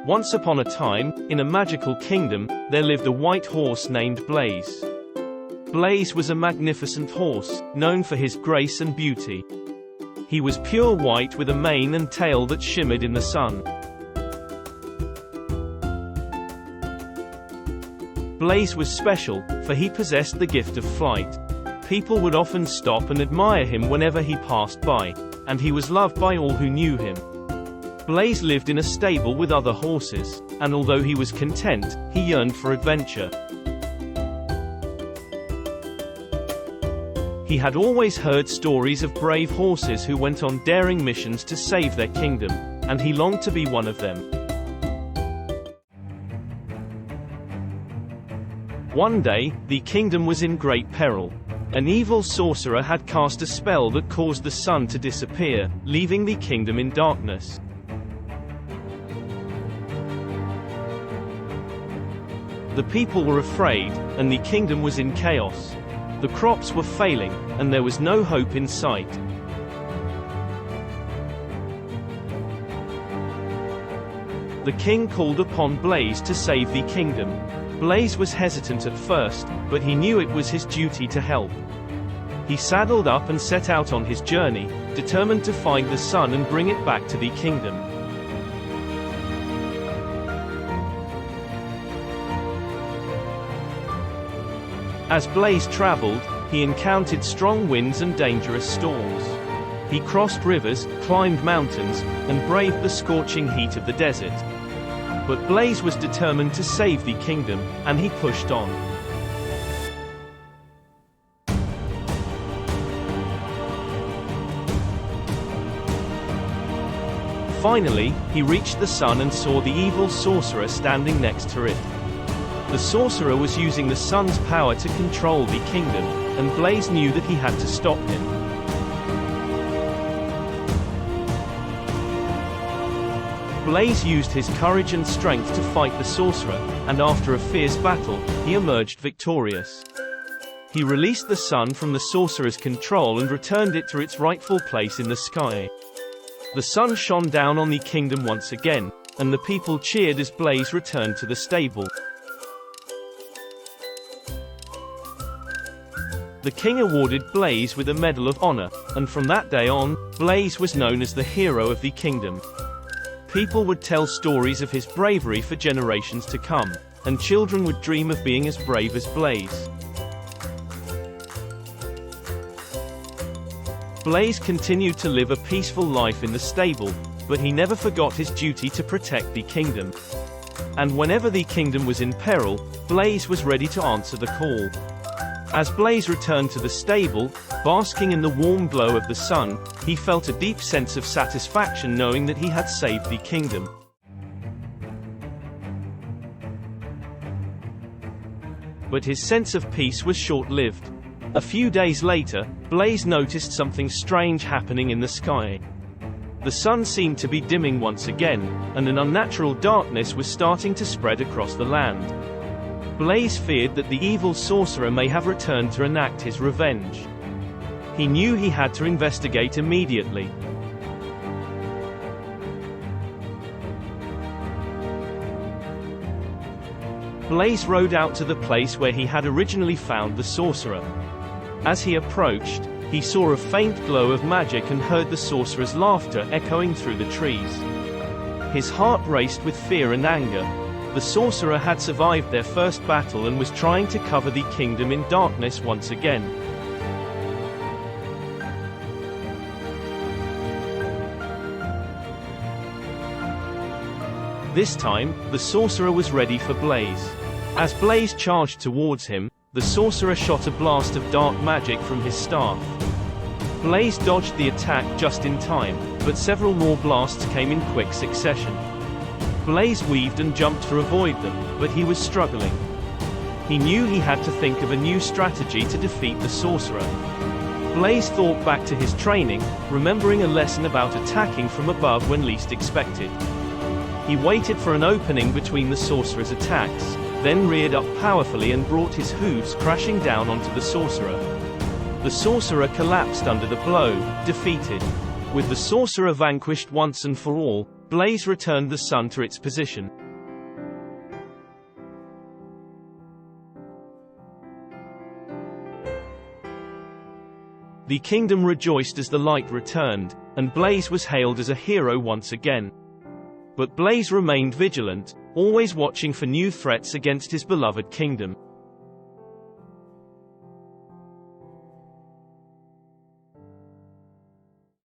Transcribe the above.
Once upon a time, in a magical kingdom, there lived a white horse named Blaze. Blaze was a magnificent horse, known for his grace and beauty. He was pure white with a mane and tail that shimmered in the sun. Blaze was special, for he possessed the gift of flight. People would often stop and admire him whenever he passed by, and he was loved by all who knew him. Blaze lived in a stable with other horses, and although he was content, he yearned for adventure. He had always heard stories of brave horses who went on daring missions to save their kingdom, and he longed to be one of them. One day, the kingdom was in great peril. An evil sorcerer had cast a spell that caused the sun to disappear, leaving the kingdom in darkness. The people were afraid, and the kingdom was in chaos. The crops were failing, and there was no hope in sight. The king called upon Blaze to save the kingdom. Blaze was hesitant at first, but he knew it was his duty to help. He saddled up and set out on his journey, determined to find the sun and bring it back to the kingdom. As Blaze traveled, he encountered strong winds and dangerous storms. He crossed rivers, climbed mountains, and braved the scorching heat of the desert. But Blaze was determined to save the kingdom, and he pushed on. Finally, he reached the sun and saw the evil sorcerer standing next to it. The sorcerer was using the sun's power to control the kingdom, and Blaze knew that he had to stop him. Blaze used his courage and strength to fight the sorcerer, and after a fierce battle, he emerged victorious. He released the sun from the sorcerer's control and returned it to its rightful place in the sky. The sun shone down on the kingdom once again, and the people cheered as Blaze returned to the stable. The king awarded Blaze with a Medal of Honor, and from that day on, Blaze was known as the hero of the kingdom. People would tell stories of his bravery for generations to come, and children would dream of being as brave as Blaze. Blaze continued to live a peaceful life in the stable, but he never forgot his duty to protect the kingdom. And whenever the kingdom was in peril, Blaze was ready to answer the call. As Blaze returned to the stable, basking in the warm glow of the sun, he felt a deep sense of satisfaction knowing that he had saved the kingdom. But his sense of peace was short-lived. A few days later, Blaze noticed something strange happening in the sky. The sun seemed to be dimming once again, and an unnatural darkness was starting to spread across the land. Blaze feared that the evil sorcerer may have returned to enact his revenge. He knew he had to investigate immediately. Blaze rode out to the place where he had originally found the sorcerer. As he approached, he saw a faint glow of magic and heard the sorcerer's laughter echoing through the trees. His heart raced with fear and anger. The sorcerer had survived their first battle and was trying to cover the kingdom in darkness once again. This time, the sorcerer was ready for Blaze. As Blaze charged towards him, the sorcerer shot a blast of dark magic from his staff. Blaze dodged the attack just in time, but several more blasts came in quick succession. Blaze weaved and jumped to avoid them, but he was struggling. He knew he had to think of a new strategy to defeat the sorcerer. Blaze thought back to his training, remembering a lesson about attacking from above when least expected. He waited for an opening between the sorcerer's attacks, then reared up powerfully and brought his hooves crashing down onto the sorcerer. The sorcerer collapsed under the blow, defeated. With the sorcerer vanquished once and for all, Blaze returned the sun to its position. The kingdom rejoiced as the light returned, and Blaze was hailed as a hero once again. But Blaze remained vigilant, always watching for new threats against his beloved kingdom.